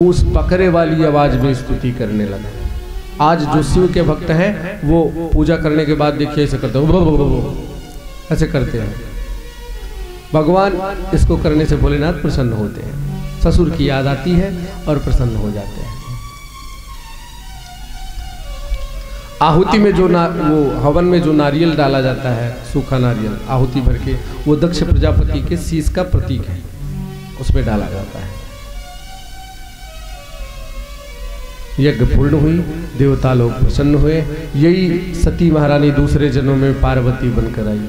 उस बकरे वाली आवाज में स्तुति करने लगा। आज जो शिव के भक्त हैं वो पूजा करने के बाद देखिए ऐसे करते हैं, ऐसे करते हैं। भगवान इसको करने से भोलेनाथ प्रसन्न होते हैं, ससुर की याद आती है और प्रसन्न हो जाते हैं। आहुति में जो वो हवन में जो नारियल डाला जाता है, सूखा नारियल आहुति भर के, वो दक्ष प्रजापति के शीश का प्रतीक है, उसमें डाला जाता है। यज्ञ पूर्ण हुई, देवता लोग प्रसन्न हुए। यही सती महारानी दूसरे जन्म में पार्वती बनकर आई।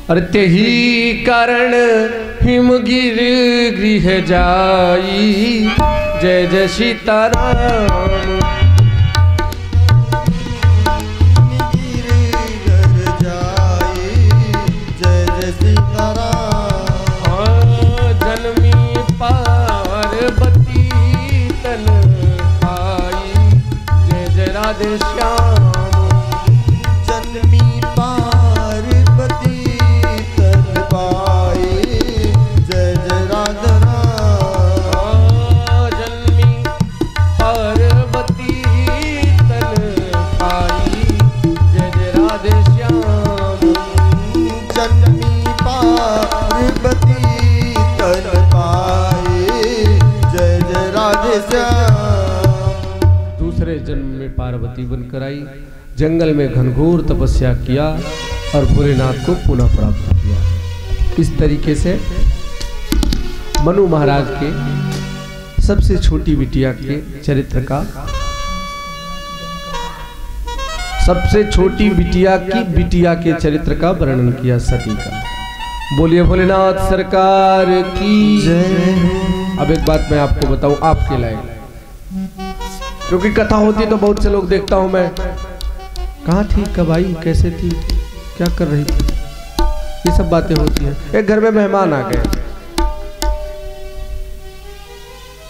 अरे तेही कारण हिमगिर गृह जाई, जय जय सीताराम। श्याम जन्मी पार्वती तन पाई, जय जय राधा राम। जन्मी पार्वती तन पाई, जय जय राधे श्याम। जन्मी पार्वती तन पाई, जय जय राधे श्याम। दूसरे जन्म में पार्वती बनकर आई, जंगल में घनघोर तपस्या किया और भोलेनाथ को पुनः प्राप्त किया। इस tariके से मनु महाराज के सबसे छोटी बिटिया के चरित्र का, सबसे छोटी बिटिया की बिटिया के चरित्र का वर्णन किया सती का। बोलिए भोलेनाथ सरकार की जय। अब एक बात मैं आपको बताऊं, आपके लायक, क्योंकि कथा होती तो बहुत से लोग देखता हूं मैं, कहाँ थी, कब आई, कैसे थी, क्या कर रही थी, ये सब बातें होती हैं। एक घर में मेहमान आ गए,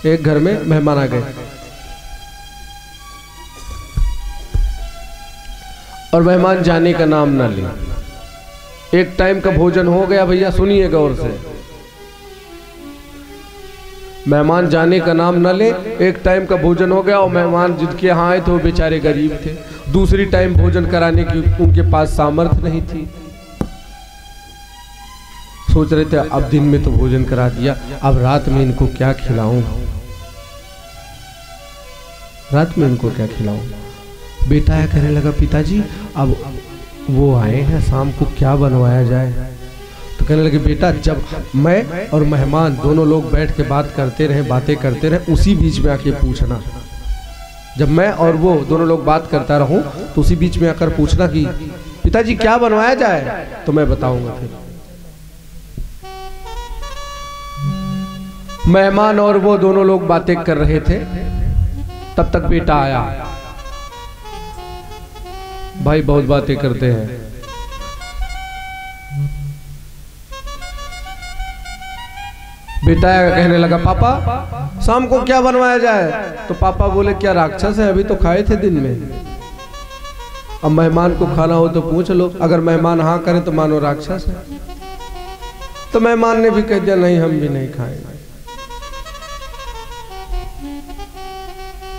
एक घर में मेहमान आ गए और मेहमान जाने का नाम ना ले। एक टाइम का भोजन हो गया, भैया सुनिए गौर से, मेहमान जाने का नाम न ले। एक टाइम का भोजन हो गया और मेहमान जिनके यहाँ आए थे वो बेचारे गरीब थे, दूसरी टाइम भोजन कराने की उनके पास सामर्थ्य नहीं थी। सोच रहे थे अब दिन में तो भोजन करा दिया, अब रात में इनको क्या खिलाऊं, रात में इनको क्या खिलाऊं। बेटा है कहने लगा, पिताजी अब वो आए हैं, शाम को क्या बनवाया जाए। तो कहने लगे, बेटा जब मैं और मेहमान दोनों लोग बैठ के बात करते रहे, बातें करते रहे, उसी बीच में आके पूछना। जब मैं और वो दोनों लोग बात करता रहूं तो उसी बीच में आकर पूछना कि पिताजी क्या बनवाया जाए, तो मैं बताऊंगा। फिर मेहमान और वो दोनों लोग बातें कर रहे थे, तब तक बेटा आया। भाई बहुत बातें करते हैं। बेटा कहने लगा, पापा शाम को क्या बनवाया जाए। तो पापा बोले, क्या राक्षस है, अभी तो खाए थे दिन में, अब मेहमान को खाना हो तो पूछ लो, अगर मेहमान हाँ करे तो मानो राक्षस है। तो मेहमान ने भी कह दिया, नहीं हम भी नहीं खाएंगे।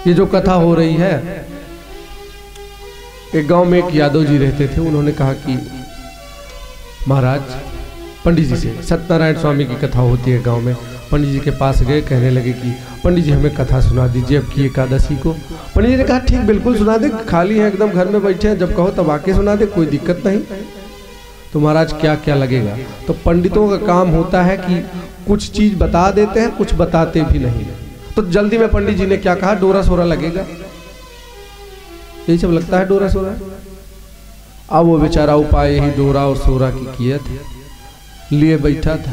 ये जो कथा हो रही है, एक गांव में एक यादव जी रहते थे। उन्होंने कहा कि महाराज, पंडित जी से, सत्यनारायण स्वामी की कथा होती है गांव में, पंडित जी के पास गए, कहने लगे कि पंडित जी हमें कथा सुना दीजिए अब की एकादशी को। पंडित जी ने कहा ठीक बिल्कुल सुना दे, खाली है एकदम, घर में बैठे हैं, जब कहो तब आके सुना दे, कोई दिक्कत नहीं। तो महाराज क्या क्या लगेगा। तो पंडितों का काम होता है कि कुछ चीज बता देते हैं, कुछ बताते भी नहीं। तो जल्दी में पंडित जी ने क्या कहा, डोरा सोरा लगेगा, यही सब लगता है डोरा सोरा। अब वो बेचारा उपाय यही डोरा और सोरा की किया था, लिए बैठा था।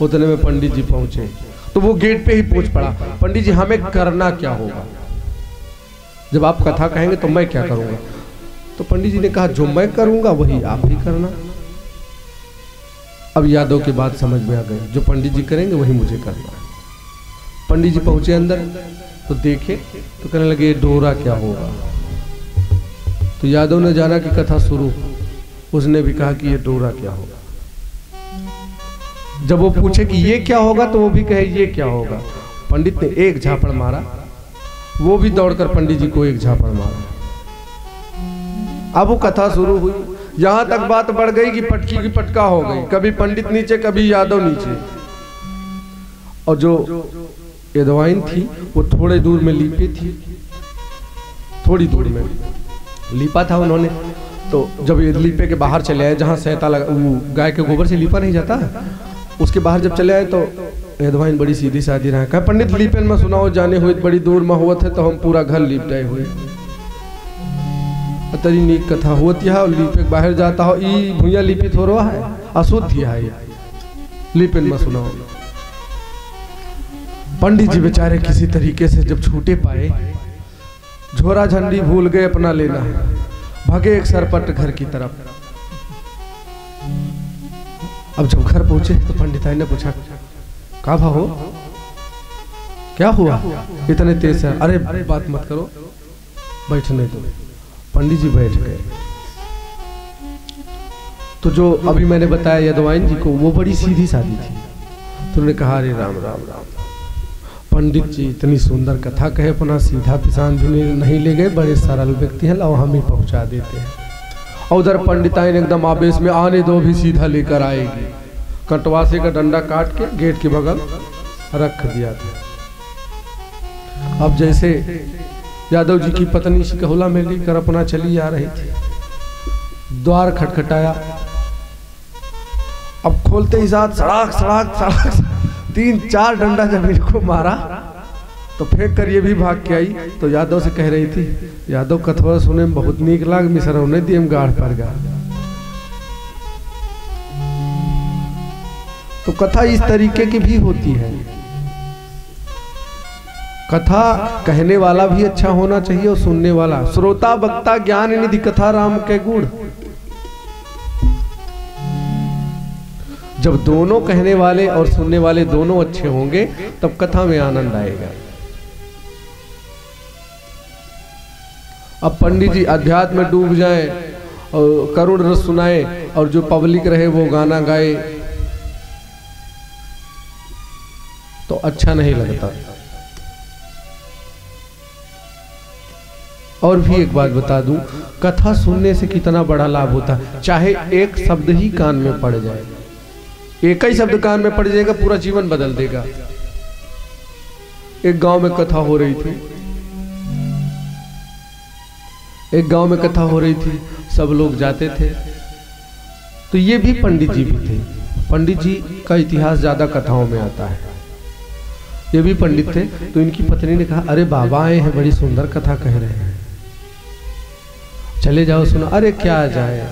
उतने में पंडित जी पहुंचे तो वो गेट पे ही पूछ पड़ा, पंडित जी हमें करना क्या होगा, जब आप कथा कहेंगे तो मैं क्या करूंगा। तो पंडित जी ने कहा, जो मैं करूंगा वही आप भी करना। अब यादव की बात समझ में आ गई, जो पंडित जी करेंगे वही मुझे करना है। पंडित जी पहुंचे अंदर तो देखे तो कहने लगे, डोरा क्या होगा। तो यादव ने जाना कि कथा शुरू, उसने भी कहा कि ये डोरा क्या होगा। जब वो पूछे कि ये क्या होगा तो वो भी कहे ये क्या होगा। पंडित ने एक झापड़ मारा वो भी दौड़कर पंडित जी को एक झापड़ मारा। अब वो कथा शुरू हुई, यहां तक बात बढ़ गई कि पटकी की पटका हो गई, कभी पंडित नीचे कभी यादव नीचे। और जो यदवाइन थी वो थोड़े दूर में लीपे थी, थोड़ी दूर में लीपा था उन्होंने। तो जब ये लीपे के बाहर चले आए, जहाँ सहता लगा, वो गाय के गोबर से लीपा नहीं जाता, उसके बाहर जब चले आए तो यदवाइन बड़ी सीधी सादी रहा, कहा पंडित लीपन में सुनाओ जाने हुए बड़ी दूर में हुआ थे तो हम पूरा घर लिपटाए हुए। तरी नीक कथा होती है, और लीपे बाहर जाता हो ई भूया लिपित हो रहा है, अशुद्ध है लीपन में सुनाओ। पंडित जी बेचारे किसी तरीके से जब छूटे पाए, झोरा झंडी भूल गए अपना लेना, भागे एक सरपट घर की तरफ। अब जब घर पहुंचे तो पंडिताई ने पूछा, कहा भाव क्या हुआ इतने तेज से? अरे बात मत करो, बैठने दो। पंडित जी बैठ गए। तो जो अभी मैंने बताया यदवाइन जी को, वो बड़ी सीधी सादी थी। तो उन्होंने कहा, अरे राम राम राम, पंडित जी इतनी सुंदर कथा कहे, अपना सीधा पिसान भी नहीं ले गए, बड़े सरल व्यक्ति हैं, लाओ हम ही पहुंचा देते हैं। और उधर पंडिताइन एकदम आवेश में, आने दो भी सीधा लेकर आएगी। कटवासे का डंडा काट के गेट के बगल रख दिया था। अब जैसे यादव जी की पत्नी शिकहुला में लेकर अपना चली आ रही थी, द्वार खटखटाया। अब खोलते ही साथ सड़ाक सड़ाक सड़ाक 3-4 डंडा जब इनको मारा तो फेंक कर ये भी भाग के आई। तो यादव से कह रही थी, यादव कथवा सुने में बहुत नीक लाग, मिसरा उन्हें दिए गाढ़ पर गा। तो कथा इस तरीके की भी होती है। कथा कहने वाला भी अच्छा होना चाहिए और सुनने वाला। श्रोता वक्ता ज्ञान निधि कथा राम के गुण। जब दोनों कहने वाले और सुनने वाले दोनों अच्छे होंगे तब कथा में आनंद आएगा। अब पंडित जी अध्यात्म में डूब जाए और करुण रस सुनाए और जो पब्लिक रहे वो गाना गाए तो अच्छा नहीं लगता। और भी एक बात बता दूं, कथा सुनने से कितना बड़ा लाभ होता है। चाहे एक शब्द ही कान में पड़ जाए, एक ही शब्द कान में पड़ जाएगा, पूरा जीवन बदल देगा। एक गांव में कथा हो रही थी, सब लोग जाते थे। तो ये भी पंडित जी भी थे। पंडित जी का इतिहास ज्यादा कथाओं में आता है। ये भी पंडित थे। तो इनकी पत्नी ने कहा, अरे बाबा आए हैं, बड़ी सुंदर कथा कह रहे हैं, चले जाओ सुनो। अरे क्या जाए,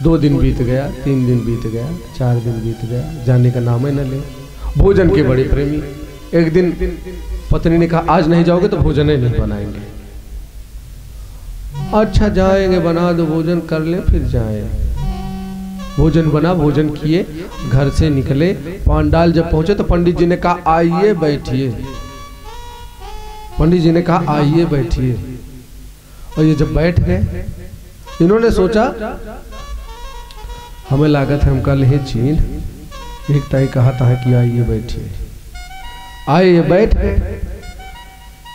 2 दिन बीत गया, 3 दिन बीत गया, 4 दिन बीत गया, जाने का नाम ही न ले। भोजन के बड़े प्रेमी। एक दिन पत्नी ने कहा, आज नहीं जाओगे तो भोजन ही नहीं बनाएंगे। अच्छा जाएंगे, बना दो, भोजन कर ले फिर जाए। भोजन बना, भोजन किए, घर से निकले। पांडाल जब पहुंचे तो पंडित जी ने कहा, आइए बैठिए। पंडित जी ने कहा, आइए बैठिए। और ये जब बैठ गए, इन्होंने सोचा हमें लागत है हम कल ही चीन एक ताई कहा था कि आइए बैठिए। आइए बैठ गए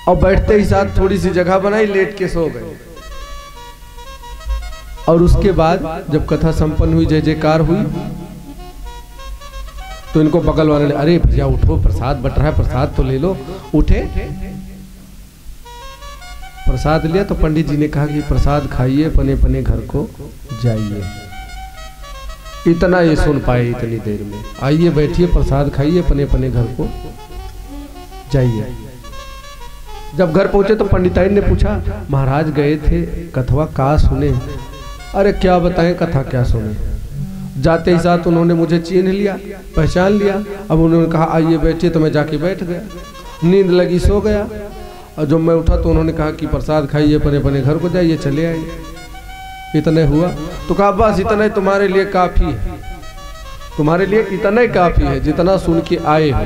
और बैठते ही साथ थोड़ी सी जगह बनाई, लेट के सो गए। और उसके बाद जब कथा संपन्न हुई, जय जयकार हुई, तो इनको बगल वाले ने, अरे भैया उठो, प्रसाद बट रहा है, प्रसाद तो ले लो। उठे, प्रसाद लिया। तो पंडित जी ने कहा कि प्रसाद खाइए, अपने अपने घर को जाइए। इतना ये सुन पाए इतनी देर में। आइए बैठिए, प्रसाद खाइए, अपने अपने घर को जाइए। जब घर पहुंचे तो पंडिताई ने पूछा, महाराज गए थे, कथवा का सुने? अरे क्या बताएं, कथा क्या सुने। जाते ही साथ उन्होंने मुझे चिन्ह लिया, पहचान लिया। अब उन्होंने कहा आइए बैठिए, तो मैं जाके बैठ गया। नींद लगी, सो गया। और जब मैं उठा तो उन्होंने कहा कि प्रसाद खाइए, अपने अपने घर को जाइए, चले आइए। इतने हुआ तो कहा, बस इतना ही तुम्हारे लिए काफी है, तुम्हारे लिए इतना ही काफी है जितना सुन के आए हो।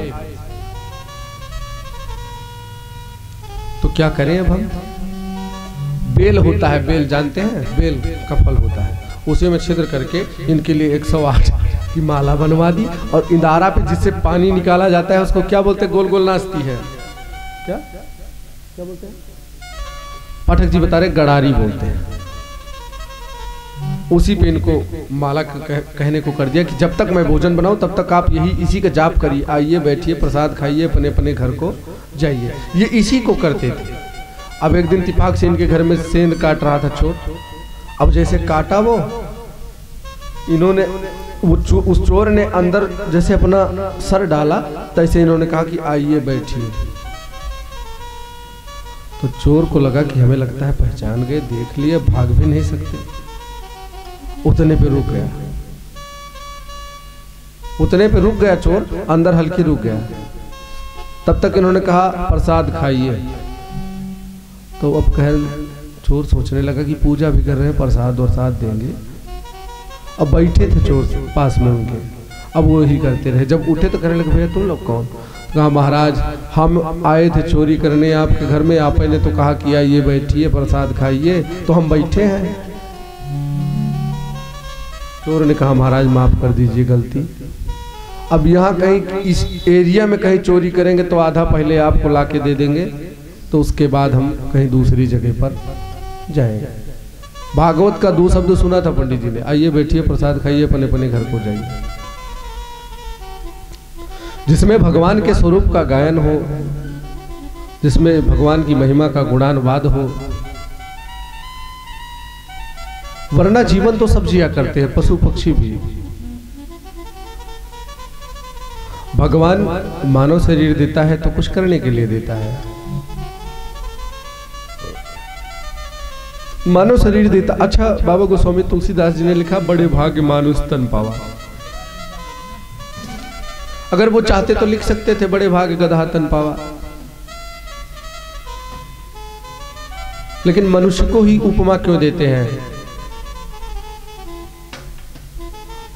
तो क्या करें अब हम? बेल होता है, बेल जानते हैं, बेल का फल होता है, उसी में छिद्र करके इनके लिए 108 की माला बनवा दी। और इंदारा पे जिससे पानी निकाला जाता है उसको क्या बोलते हैं? गोल गोल नाचती है, क्या क्या बोलते हैं? पाठक जी बता रहे गड़ारी बोलते हैं। उसी पे इनको माला कहने को कर दिया कि जब तक मैं भोजन बनाऊं तब तक आप यही इसी का जाप करिए, आइए बैठिए, प्रसाद खाइए, अपने अपने घर को जाइए। ये इसी को करते थे। अब एक दिन इत्तेफाक से इनके घर में सेंध काट रहा था चोर। अब जैसे काटा वो, इन्होंने उस चोर ने अंदर जैसे अपना सर डाला, तैसे इन्होंने कहा कि आइए बैठिए। तो चोर को लगा कि हमें लगता है पहचान गए, देख लिए, भाग भी नहीं सकते। उतने पे रुक गया, उतने पे रुक गया चोर, अंदर हल्की रुक गया। तब तक इन्होंने कहा प्रसाद खाइए। तो अब चोर सोचने लगा कि पूजा भी कर रहे हैं, प्रसाद वरसाद देंगे। अब बैठे थे चोर पास में उनके, अब वो ही करते रहे। जब उठे तो कहने लगे भैया तुम लोग कौन? कहा महाराज हम आए थे चोरी करने आपके घर में, आपने तो कहा कि आइए बैठिए, प्रसाद खाइए, तो हम बैठे हैं। चोर ने कहा महाराज माफ कर दीजिए गलती। अब यहाँ कहीं इस एरिया में कहीं चोरी करेंगे तो आधा पहले आपको लाके दे देंगे, तो उसके बाद हम कहीं दूसरी जगह पर जाएंगे। भागवत का 2 शब्द सुना था पंडित जी ने, आइए बैठिए, प्रसाद खाइए, अपने अपने घर को जाइए। जिसमें भगवान के स्वरूप का गायन हो, जिसमें भगवान की महिमा का गुणानुवाद हो। वरना जीवन तो सब जिया करते हैं, पशु पक्षी भी। भगवान मानव शरीर देता है तो कुछ करने के लिए देता है। मानव शरीर देता। अच्छा, बाबा गोस्वामी तुलसीदास जी ने लिखा बड़े भाग्य मानुष तन पावा। अगर वो चाहते तो लिख सकते थे बड़े भाग्य गधा तन पावा, लेकिन मनुष्य को ही उपमा क्यों देते हैं?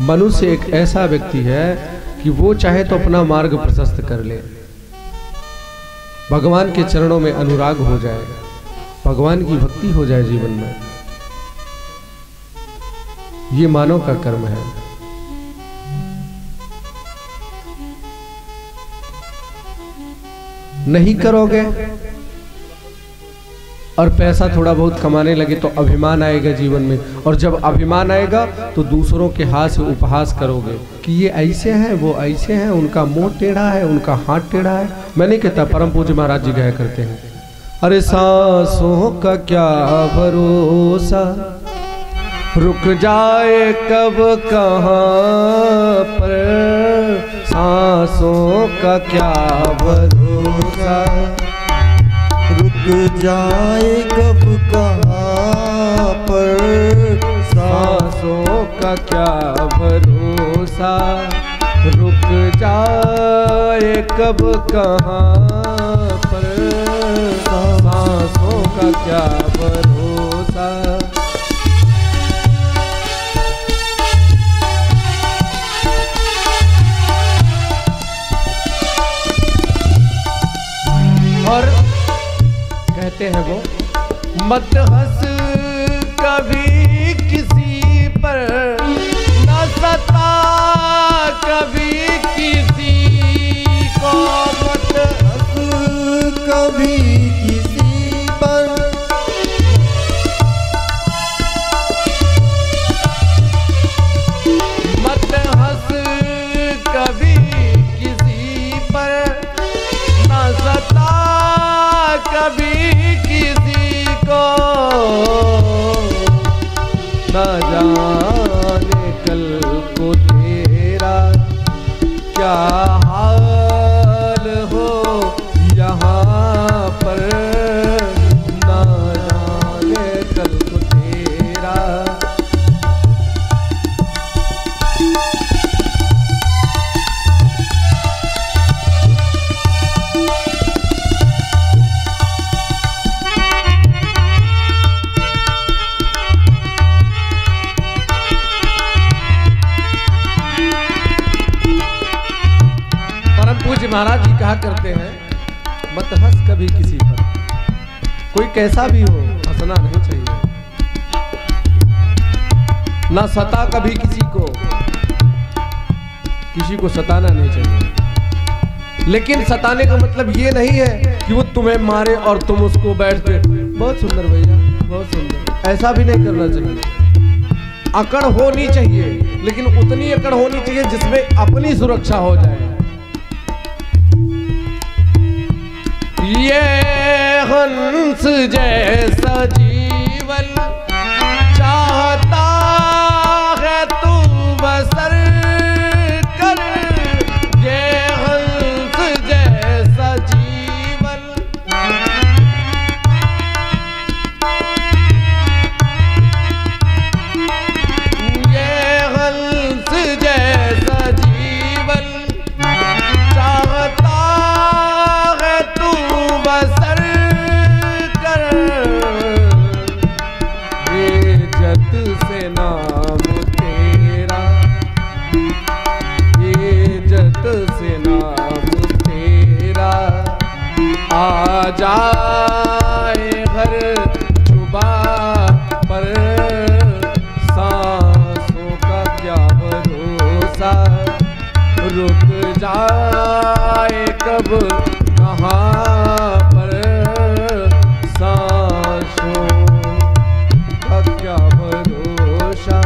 मनुष्य एक ऐसा व्यक्ति है कि वो चाहे तो अपना मार्ग प्रशस्त कर ले, भगवान के चरणों में अनुराग हो जाए, भगवान की भक्ति हो जाए जीवन में। ये मानव का कर्म है। नहीं करोगे और पैसा थोड़ा बहुत कमाने लगे तो अभिमान आएगा जीवन में, और जब अभिमान आएगा तो दूसरों के हाथ से उपहास करोगे कि ये ऐसे हैं, वो ऐसे हैं, उनका मुंह टेढ़ा है, उनका हाथ टेढ़ा है। मैं नहीं कहता, परम पूज्य महाराज जी गाया करते हैं, अरे सांसों का क्या भरोसा, रुक जाए कब कहाँ पर, सांसों का क्या भरोसा, रुक जाए कब कहाँ पर, सांसों का क्या भरोसा, रुक जाए कब कहाँ पर, सांसों का क्या भरोसा। और कहते हैं वो, मत हंस कभी किसी पर, न सता कभी किसी को, मत हंस कभी किसी पर, मत हंस कभी किसी पर, न सता कभी किसी को, न जाने कल को तेरा क्या हाल हो यहाँ पर, न जाने कल को तेरा। महाराज जी कहा करते हैं, मत हंस कभी किसी पर, कोई कैसा भी हो हंसना नहीं चाहिए, ना सता कभी किसी को सताना नहीं चाहिए। लेकिन सताने का मतलब ये नहीं है कि वो तुम्हें मारे और तुम उसको बैठ के बहुत सुंदर भैया बहुत सुंदर, ऐसा भी नहीं करना चाहिए। अकड़ होनी चाहिए, लेकिन उतनी अकड़ होनी चाहिए जिसमें अपनी सुरक्षा हो जाए। ये हंस जैसा जीवन चाहता है तू बसर कर, ये हंस जैसा जीवन ये हंस जैसा जीवन चाहता है तू बसर कर, इज्जत से नाम तेरा, इज्जत से नाम तेरा आ जाए घर जुबा पर, सांसों का क्या भरोसा, रुक जाए कब कहाँ पर, सांसों का क्या भरोसा।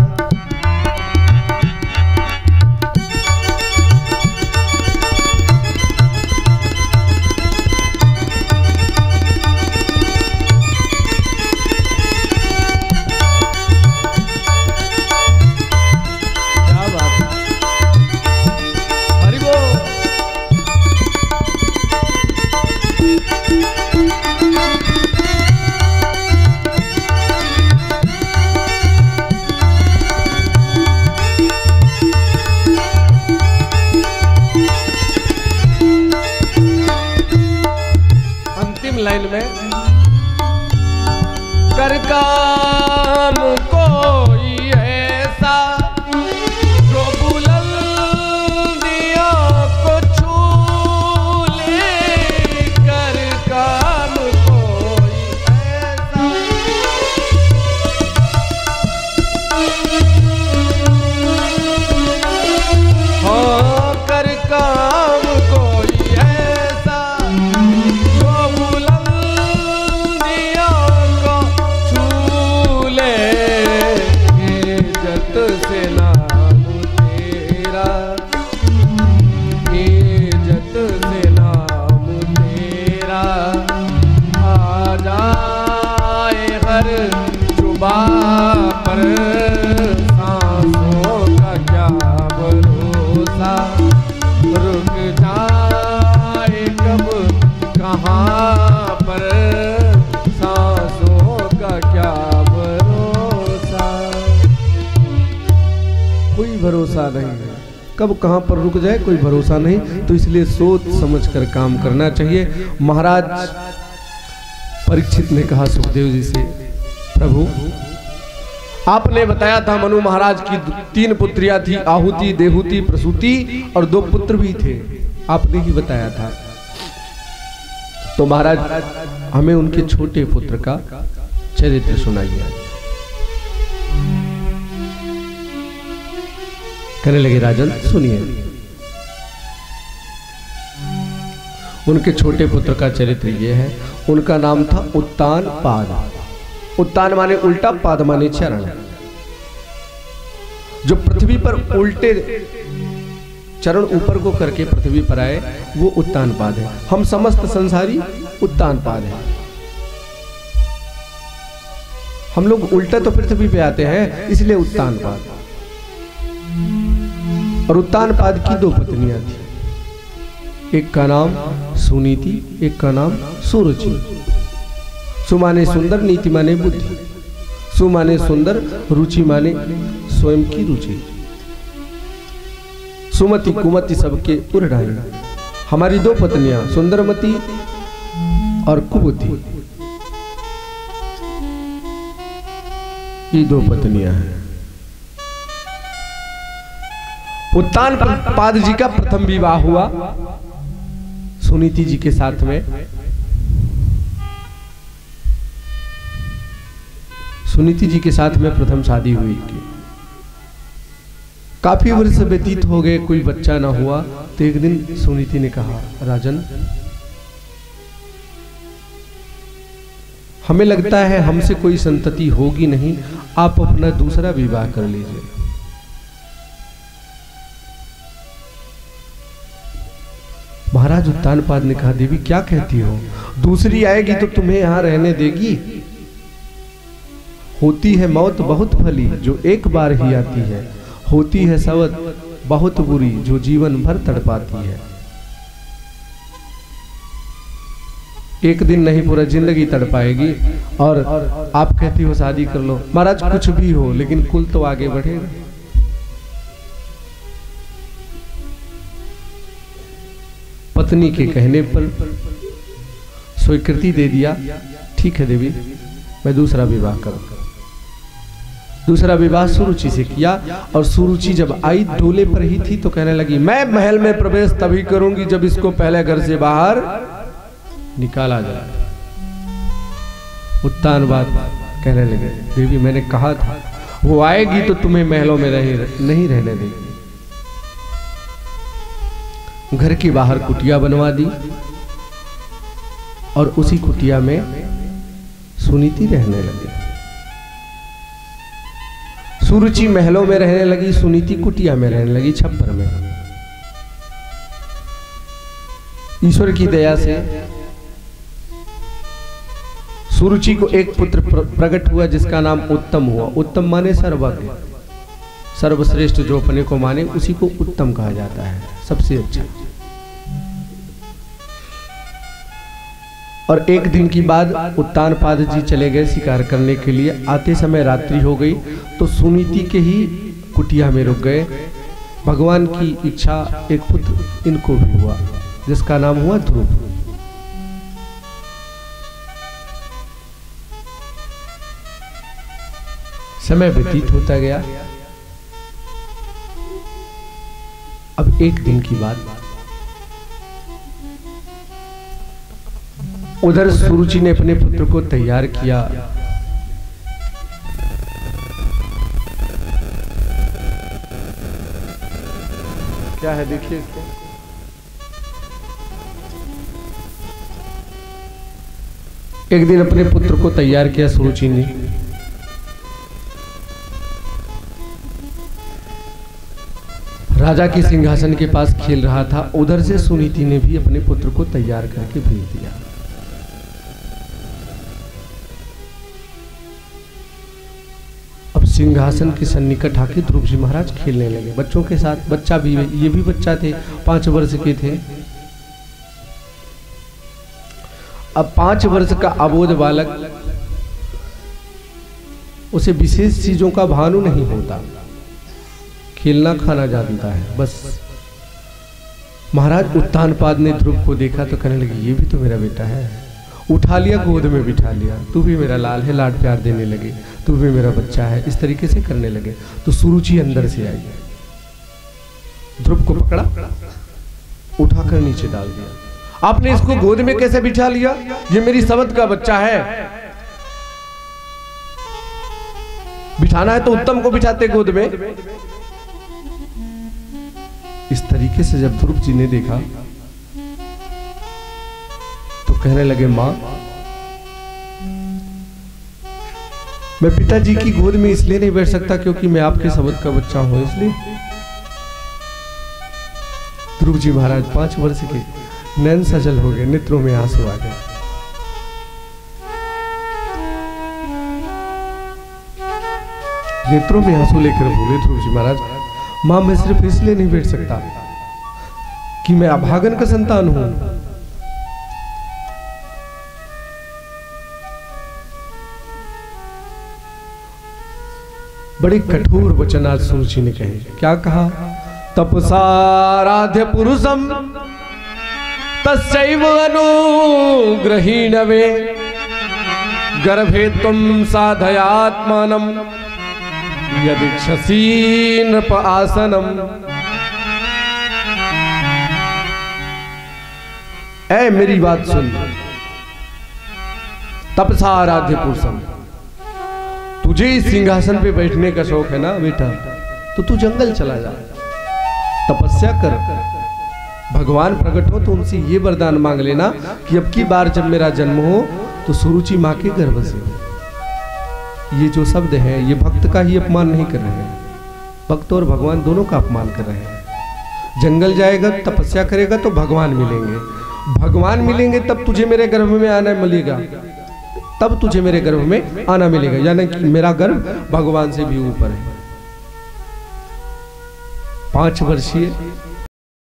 क्या बात है, हरि बोल। अंतिम लाइन में कर काम कोई ऐसा जो बुलंदियों को छू ले, कर काम कोई ऐसा, हाँ कर काम कोई ऐसा जो बुलंदियों को छू ले, इज्जत से नाम तेरा, इज्जत से नाम तेरा आ जाए हर जुबा पर, सांसों का क्या भरोसा, रुक जाए कब कहाँ पर, सांसों का क्या भरोसा। कोई भरोसा नहीं है, कब कहाँ पर रुक जाए कोई भरोसा नहीं, तो इसलिए सोच समझ कर काम करना चाहिए। महाराज परीक्षित ने कहा सुखदेव जी से, प्रभु आपने बताया था मनु महाराज की 3 पुत्रियां थी, आहुति, देहुति, प्रसूति, और 2 पुत्र भी थे, आपने ही बताया था। तो महाराज हमें उनके छोटे पुत्र का चरित्र सुनाइए। कहने लगे राजन सुनिए। उनके छोटे पुत्र का चरित्र ये है, उनका नाम था उत्तान पाद। उत्तान माने उल्टा, पाद माने चरण। जो पृथ्वी पर उल्टे चरण ऊपर को करके पृथ्वी पर आए वो उत्तान पाद है। हम समस्त संसारी उत्तान पाद है। हम लोग उल्टा तो पृथ्वी पे आते हैं, इसलिए उत्तान पाद। और उत्तान पाद की 2 पत्नियां थी, एक का नाम सुनीति, एक का नाम सुरुचि। सु माने सुंदर, नीति माने बुद्धि। सु माने सुंदर, रुचि माने स्वयं की रुचि। सुमति कुमति सबके उर्ढाई। हमारी 2 पत्नियां सुंदरमती और कुबुद्धि, ये 2 पत्नियां हैं। उत्तान पाद जी का प्रथम विवाह हुआ सुनीति जी के साथ में। सुनीति जी के साथ में प्रथम शादी हुई थी। काफी वर्ष व्यतीत हो गए, कोई बच्चा ना हुआ। तो एक दिन सुनीति ने कहा, राजन हमें लगता है हमसे कोई संतति होगी नहीं, आप अपना दूसरा विवाह कर लीजिए। महाराज उत्तानपाद ने कहा, देवी क्या कहती हो, दूसरी आएगी तो तुम्हें यहां रहने देगी? होती है मौत बहुत भली जो एक बार ही आती है, होती है सवत बहुत बुरी जो जीवन भर तड़पाती है। एक दिन नहीं पूरा जिंदगी तड़पाएगी। और आप कहती हो शादी कर लो। महाराज कुछ भी हो लेकिन कुल तो आगे बढ़ेगा। पत्नी के कहने पर स्वीकृति दे दिया, ठीक है देवी मैं दूसरा विवाह करूंगा। दूसरा विवाह सुरुचि से किया। और सुरुचि जब आई डोले पर ही थी तो कहने लगी, मैं महल में प्रवेश तभी करूंगी जब इसको पहले घर से बाहर निकाला जाए। उत्तानपाद कहने लगे, देवी मैंने कहा था वो आएगी तो तुम्हें महलों में नहीं रहने देगी। घर के बाहर कुटिया बनवा दी और उसी कुटिया में सुनीति रहने लगी। सुरुचि महलों में रहने लगी, सुनीति कुटिया में रहने लगी, छप्पर में। ईश्वर की दया से सुरुचि को एक पुत्र प्रकट हुआ जिसका नाम उत्तम हुआ। उत्तम माने सर्वज्ञ, सर्वश्रेष्ठ जो अपने को माने उसी को उत्तम कहा जाता है, सबसे अच्छा। और एक दिन की बाद उत्तानपाद जी चले गए शिकार करने के लिए। आते समय रात्रि हो गई तो सुनीति के ही कुटिया में रुक गए। भगवान की इच्छा एक पुत्र इनको भी हुआ जिसका नाम हुआ ध्रुव। समय व्यतीत होता गया। अब एक दिन की बात, उधर सुरुचि ने अपने पुत्र को तैयार किया। क्या है देखिए इसको। एक दिन अपने पुत्र को तैयार किया सुरुचि ने। राजा के सिंहासन के पास खेल रहा था। उधर से सुनीति ने भी अपने पुत्र को तैयार करके भेज दिया। अब सिंहासन के सन्निकट आके ध्रुव जी महाराज खेलने लगे बच्चों के साथ। बच्चा भी, ये भी बच्चा थे, 5 वर्ष के थे। अब 5 वर्ष का अबोध बालक, उसे विशेष चीजों का भानु नहीं होता, खेलना खाना जानता है बस। महाराज उत्तानपाद ने ध्रुव को देखा तो कहने लगे, ये भी तो मेरा बेटा है। उठा लिया, गोद में बिठा लिया, तू भी मेरा लाल है, लाड प्यार देने लगे, तू भी मेरा बच्चा है, इस तरीके से करने लगे। तो सुरुचि अंदर से आई, ध्रुव को पकड़ा, उठाकर नीचे डाल दिया। आपने इसको गोद में कैसे बिठा लिया? ये मेरी सवत का बच्चा है। बिठाना है तो उत्तम को बिठाते गोद में। इस तरीके से जब ध्रुव जी ने देखा तो कहने लगे, मां मैं पिताजी की गोद में इसलिए नहीं बैठ सकता क्योंकि मैं आपके सवत का बच्चा हूं, इसलिए। ध्रुव जी महाराज 5 वर्ष के, नैन सजल हो गए, नेत्रों में आंसू आ गए। नेत्रों में आंसू लेकर बोले ध्रुव जी महाराज, मां मैं सिर्फ इसलिए नहीं बैठ सकता कि मैं अभागन का संतान हूं। बड़े कठोर वचन आज सुरुचि ने कहे। क्या कहा? तपसाराध्य पुरुषम तस्यैव अनुग्रहीण वे गर्भे तुम साधयात्मानम यदिच्छसि नृप आसनम। ऐ मेरी बात सुन, तपसा आराध्य पुरुषम, तुझे इस सिंहासन पे बैठने का शौक है ना बेटा, तो तू जंगल चला जा, तपस्या कर, भगवान प्रकट हो तो उनसे ये वरदान मांग लेना कि अब की बार जब मेरा जन्म हो तो सुरुचि माँ के गर्भ से हो। ये जो शब्द है ये भक्त का ही अपमान नहीं कर रहे हैं, भक्त और भगवान दोनों का अपमान कर रहे हैं। जंगल जाएगा, तपस्या करेगा तो भगवान मिलेंगे, भगवान मिलेंगे तब तुझे मेरे गर्भ में आना मिलेगा, तब तुझे मेरे गर्भ में आना मिलेगा, यानी कि मेरा गर्भ भगवान से भी ऊपर है। 5 वर्षीय